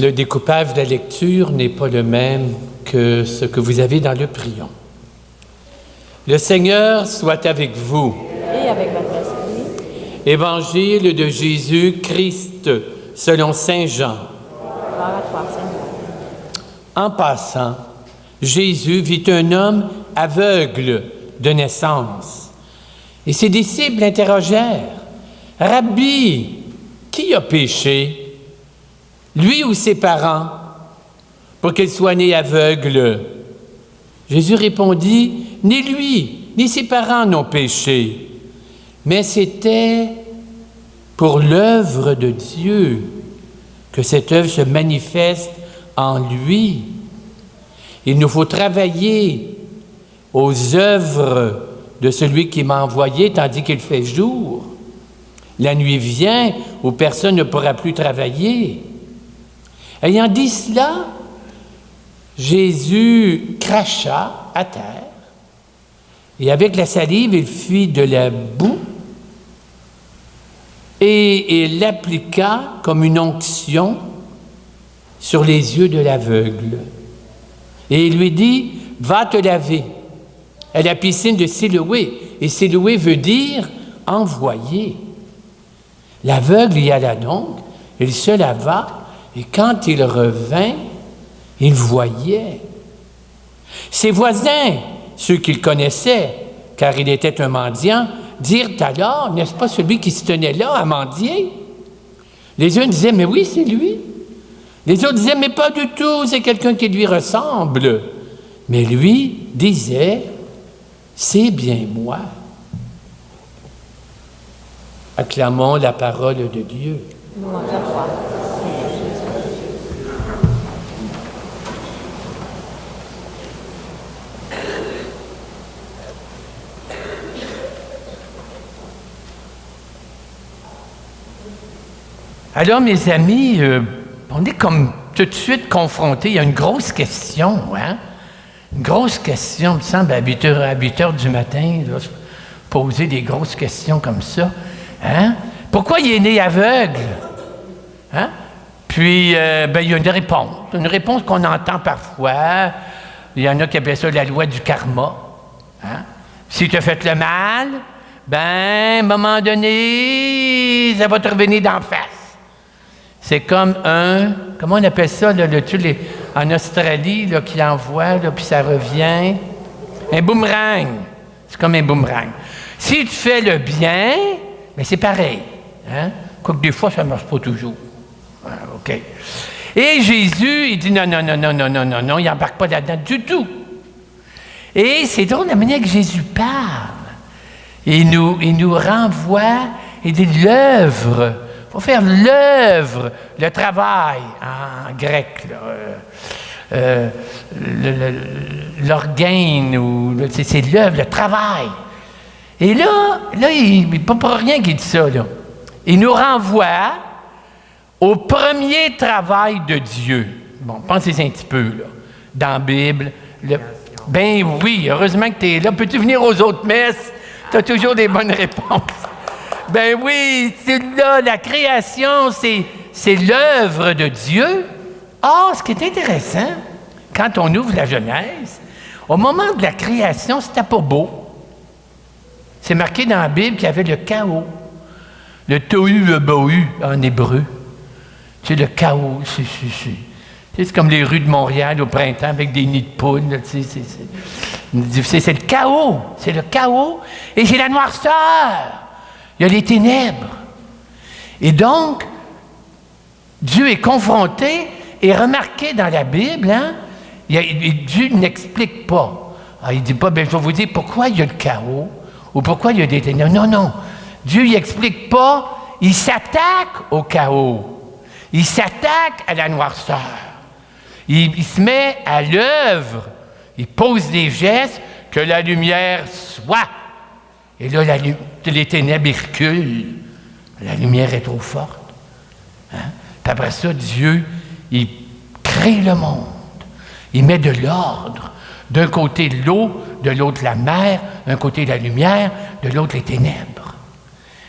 Le découpage de la lecture n'est pas le même que ce que vous avez dans le prion. Le Seigneur soit avec vous. Et avec votre esprit. Évangile de Jésus-Christ selon saint Jean. Gloire à toi, Seigneur. En passant, Jésus vit un homme aveugle de naissance. Et ses disciples l'interrogèrent. « Rabbi, qui a péché, lui ou ses parents, pour qu'il soit né aveugle? » Jésus répondit, « Ni lui, ni ses parents n'ont péché, mais c'était pour l'œuvre de Dieu que cette œuvre se manifeste en lui. Il nous faut travailler aux œuvres de celui qui m'a envoyé tandis qu'il fait jour. La nuit vient où personne ne pourra plus travailler. » Ayant dit cela, Jésus cracha à terre et avec la salive, il fit de la boue et il l'appliqua comme une onction sur les yeux de l'aveugle. Et il lui dit, « Va te laver à la piscine de Siloé. » Et Siloé veut dire « envoyer ». L'aveugle y alla donc, il se lava, et quand il revint, il voyait. Ses voisins, ceux qu'il connaissait, car il était un mendiant, dirent alors, n'est-ce pas celui qui se tenait là à mendier? Les uns disaient, mais oui, c'est lui. Les autres disaient, mais pas du tout, c'est quelqu'un qui lui ressemble. Mais lui disait, c'est bien moi. Acclamons la parole de Dieu. Louange à toi, Seigneur Jésus. Alors, mes amis, on est comme tout de suite confrontés. Il y a une grosse question, hein? Une grosse question, il me semble, à 8 heures du matin, là, poser des grosses questions comme ça. Hein? Pourquoi il est né aveugle? Hein? Puis, il y a une réponse qu'on entend parfois. Il y en a qui appellent ça la loi du karma. Hein? Si tu as fait le mal, à un moment donné, ça va te revenir d'en face. C'est comme comment on appelle ça, là, en Australie, là, qui envoie, là, puis ça revient. Un boomerang. C'est comme un boomerang. Si tu fais le bien, mais c'est pareil. Hein? Quoique des fois, ça ne marche pas toujours. Ah, OK. Et Jésus, il dit non, il n'embarque pas là-dedans du tout. Et c'est drôle la manière que Jésus parle. Il nous renvoie, il dit l'œuvre. Il faut faire l'œuvre, le travail, en grec, l'organe, c'est l'œuvre, le travail. Et là il n'est pas pour rien qu'il dit ça, là. Il nous renvoie au premier travail de Dieu. Bon, pensez un petit peu, là, dans la Bible. Ben oui, heureusement que tu es là. Peux-tu venir aux autres messes? Tu as toujours des bonnes réponses. Ben oui, c'est là, la création, c'est l'œuvre de Dieu. Or, ce qui est intéressant, quand on ouvre la Genèse, au moment de la création, c'était pas beau. C'est marqué dans la Bible qu'il y avait le chaos. Le tohu bohu en hébreu. C'est le chaos. C'est comme les rues de Montréal au printemps avec des nids de poules. C'est le chaos. C'est le chaos. Et c'est la noirceur. Il y a les ténèbres. Et donc, Dieu est confronté et remarqué dans la Bible, hein, Dieu n'explique pas. Alors, il ne dit pas, je vais vous dire pourquoi il y a le chaos ou pourquoi il y a des ténèbres. Non. Dieu n'explique pas, il s'attaque au chaos. Il s'attaque à la noirceur. Il se met à l'œuvre. Il pose des gestes, que la lumière soit. Et là, les ténèbres, ils reculent. La lumière est trop forte. Hein? Puis après ça, Dieu, il crée le monde. Il met de l'ordre. D'un côté, l'eau, de l'autre, la mer, d'un côté, la lumière, de l'autre, les ténèbres.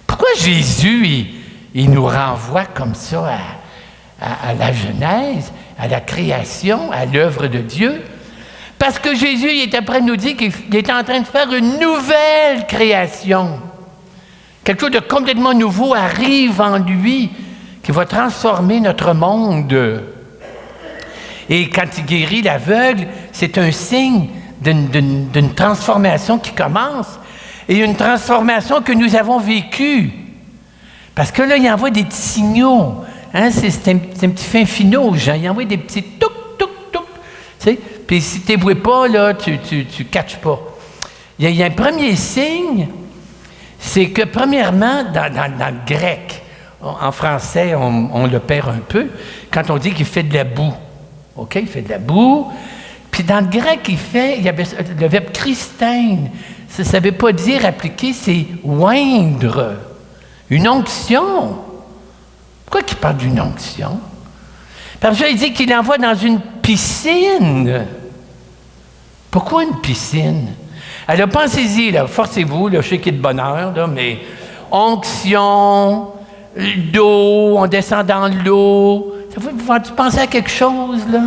Pourquoi Jésus, il nous renvoie comme ça à la Genèse, à la création, à l'œuvre de Dieu. Parce que Jésus il est après nous dire qu'il est en train de faire une nouvelle création. Quelque chose de complètement nouveau arrive en lui, qui va transformer notre monde. Et quand il guérit l'aveugle, c'est un signe d'une transformation qui commence, et une transformation que nous avons vécue. Parce que là, il envoie des petits signaux. Hein? C'est un petit fin finot aux gens. Il envoie des petits touc, touc, touc. Tu sais? Puis si tu n'éboues pas, là, tu ne catches pas. Il y a un premier signe, c'est que premièrement, dans le grec, en français, on le perd un peu, quand on dit qu'il fait de la boue. OK? Il fait de la boue. Puis dans le grec, il y avait le verbe christène. Ça ne veut pas dire appliquer, c'est oindre. Une onction. Pourquoi il parle d'une onction? Parce qu'il dit qu'il l'envoie dans une piscine. Pourquoi une piscine? Alors pensez-y, là, forcez-vous, là, je sais qu'il y a de bonheur, là, mais onction, d'eau, on descend dans l'eau. Ça vous fait penser à quelque chose, là?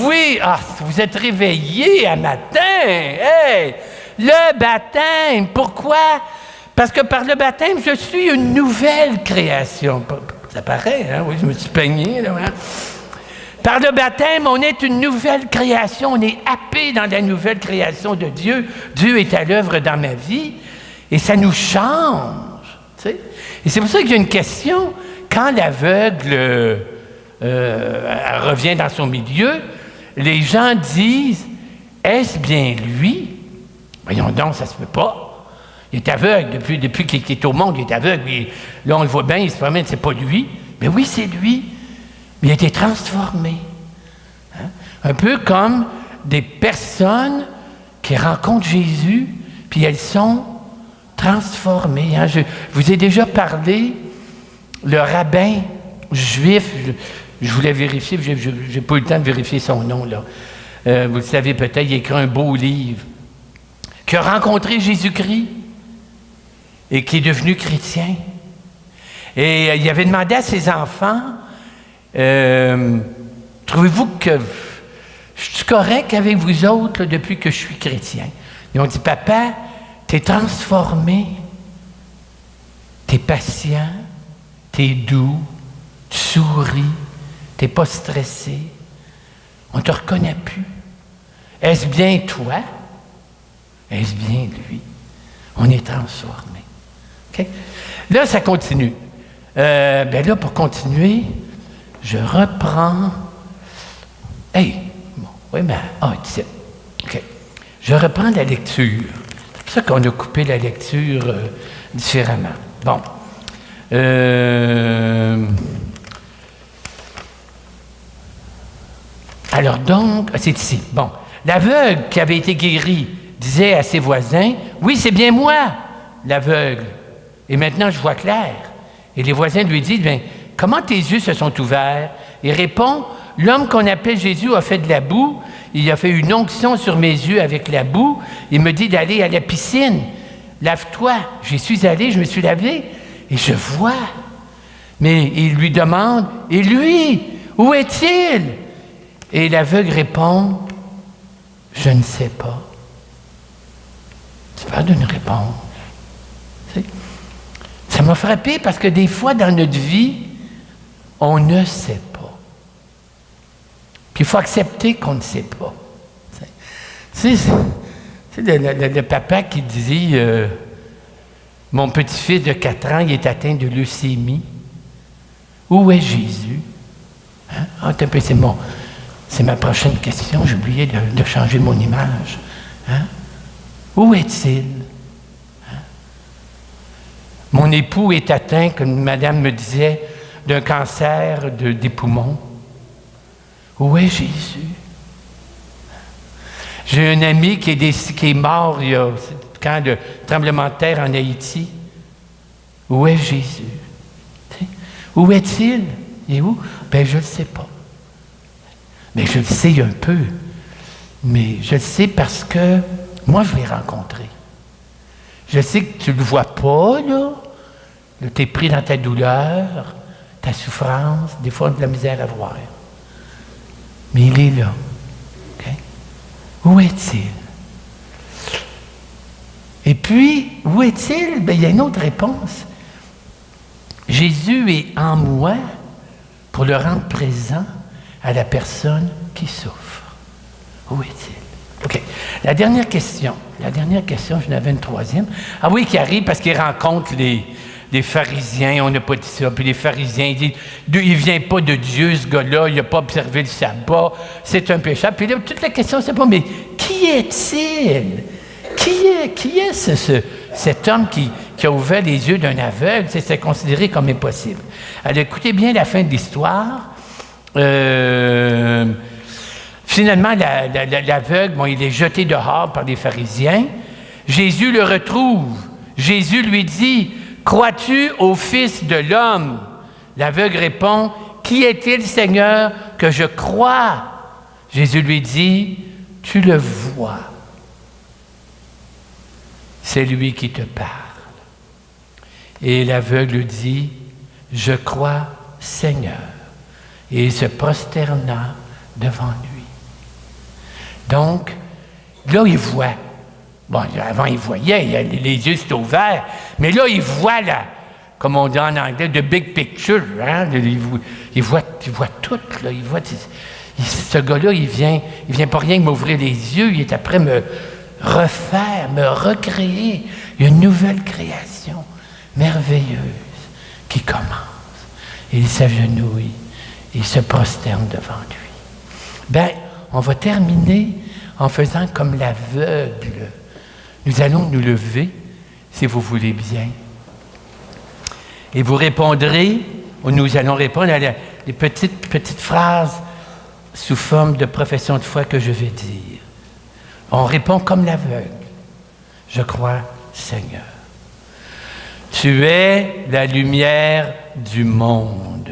Oui, vous êtes réveillés à matin. Hey! Le baptême, pourquoi? Parce que par le baptême, je suis une nouvelle création. Ça paraît, hein? Oui, je me suis peigné, là. Hein? Par le baptême, on est une nouvelle création. On est happé dans la nouvelle création de Dieu. Dieu est à l'œuvre dans ma vie et ça nous change. Tu sais? Et c'est pour ça qu'il y a une question. Quand l'aveugle revient dans son milieu, les gens disent, est-ce bien lui? Voyons donc, ça se peut pas. Il est aveugle, depuis qu'il est au monde, il est aveugle. Là, on le voit bien, il se promène, c'est pas lui. Mais oui, c'est lui. Mais il a été transformé. Hein? Un peu comme des personnes qui rencontrent Jésus, puis elles sont transformées. Hein? Je vous ai déjà parlé, le rabbin juif, je voulais vérifier, je n'ai pas eu le temps de vérifier son nom, là. Vous le savez peut-être, il a écrit un beau livre, qui a rencontré Jésus-Christ et qui est devenu chrétien. Et il avait demandé à ses enfants, trouvez-vous que je suis correct avec vous autres là, depuis que je suis chrétien? Ils ont dit, papa, tu es transformé, tu es patient, tu es doux, tu souris, tu n'es pas stressé, on ne te reconnaît plus. Est-ce bien toi? Est-ce bien lui? On est transformé. Okay? Là, ça continue. Bien là, pour continuer, je reprends. Hey! Bon, oui, mais. Ici. OK. Je reprends la lecture. C'est pour ça qu'on a coupé la lecture différemment. Bon. Alors donc, c'est ici. Bon. L'aveugle qui avait été guéri disait à ses voisins, « Oui, c'est bien moi, l'aveugle. Et maintenant, je vois clair. » Et les voisins lui disent, « Bien, comment tes yeux se sont ouverts? » Il répond, « L'homme qu'on appelle Jésus a fait de la boue. Il a fait une onction sur mes yeux avec la boue. Il me dit d'aller à la piscine. Lave-toi. J'y suis allé, je me suis lavé et je vois. » Mais il lui demande, « Et lui, où est-il? » Et l'aveugle répond, « Je ne sais pas. » Tu parles d'une réponse. Tu sais? Ça m'a frappé parce que des fois dans notre vie, on ne sait pas. Puis il faut accepter qu'on ne sait pas. C'est le papa qui dit mon petit-fils de 4 ans, il est atteint de leucémie. Où est Jésus? Hein? C'est ma prochaine question. J'ai oublié de changer mon image. Hein? Où est-il? Hein? Mon époux est atteint, comme madame me disait, d'un cancer des poumons. Où est Jésus? J'ai un ami qui est mort quand le tremblement de terre en Haïti. Où est Jésus? T'sais? Où est-il? Il est où? Ben, je ne le sais pas. Mais je le sais un peu. Mais je le sais parce que moi, je l'ai rencontré. Je sais que tu ne le vois pas, là. Tu es pris dans ta douleur. ta souffrance, des fois on a de la misère à voir. Mais il est là. Okay? Où est-il? Et puis, où est-il? Bien, il y a une autre réponse. Jésus est en moi pour le rendre présent à la personne qui souffre. Où est-il? OK. La dernière question, je n'avais une troisième. Ah oui, qui arrive parce qu'il rencontre les pharisiens, on n'a pas dit ça, puis les pharisiens, ils disent, il ne vient pas de Dieu, ce gars-là, il n'a pas observé le sabbat, c'est un pécheur. Puis là, toute la question, c'est pas, mais qui est-il? Qui est cet homme qui a ouvert les yeux d'un aveugle? C'est considéré comme impossible. Alors, écoutez bien la fin de l'histoire. Finalement, l'aveugle, il est jeté dehors par les pharisiens. Jésus le retrouve. Jésus lui dit, « Crois-tu au Fils de l'homme? » L'aveugle répond, « Qui est-il, Seigneur, que je crois? » Jésus lui dit, « Tu le vois. C'est lui qui te parle. » Et l'aveugle dit, « Je crois, Seigneur. » Et il se prosterna devant lui. Donc, là, il voit. Bon, avant, il voyait, les yeux s'étaient ouverts, mais là, il voit, là, comme on dit en anglais, the big picture. Hein? Il voit tout, là. Il voit, ce gars-là, il vient pas rien que m'ouvrir les yeux, il est après me refaire, me recréer. Il y a une nouvelle création merveilleuse qui commence. Et il s'agenouille, il se prosterne devant lui. Bien, on va terminer en faisant comme l'aveugle. Nous allons nous lever, si vous voulez bien. Et vous répondrez, ou nous allons répondre à les petites phrases sous forme de profession de foi que je vais dire. On répond comme l'aveugle. Je crois, Seigneur. Tu es la lumière du monde.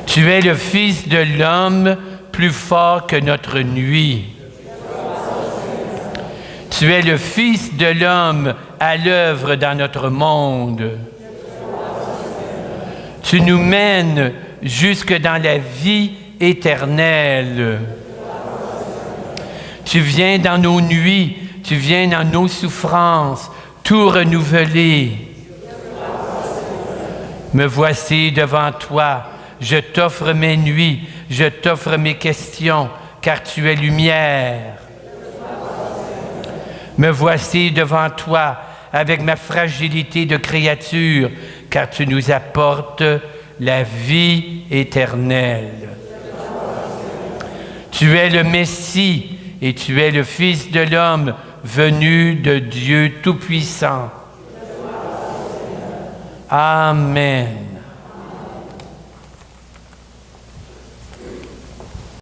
Tu es le Fils de l'homme plus fort que notre nuit. Tu es le Fils de l'homme à l'œuvre dans notre monde. Tu nous mènes jusque dans la vie éternelle. Tu viens dans nos nuits, tu viens dans nos souffrances, tout renouveler. Me voici devant toi, je t'offre mes nuits, je t'offre mes questions, car tu es lumière. Me voici devant toi, avec ma fragilité de créature, car tu nous apportes la vie éternelle. Tu es le Messie et tu es le Fils de l'homme venu de Dieu Tout-Puissant. Amen.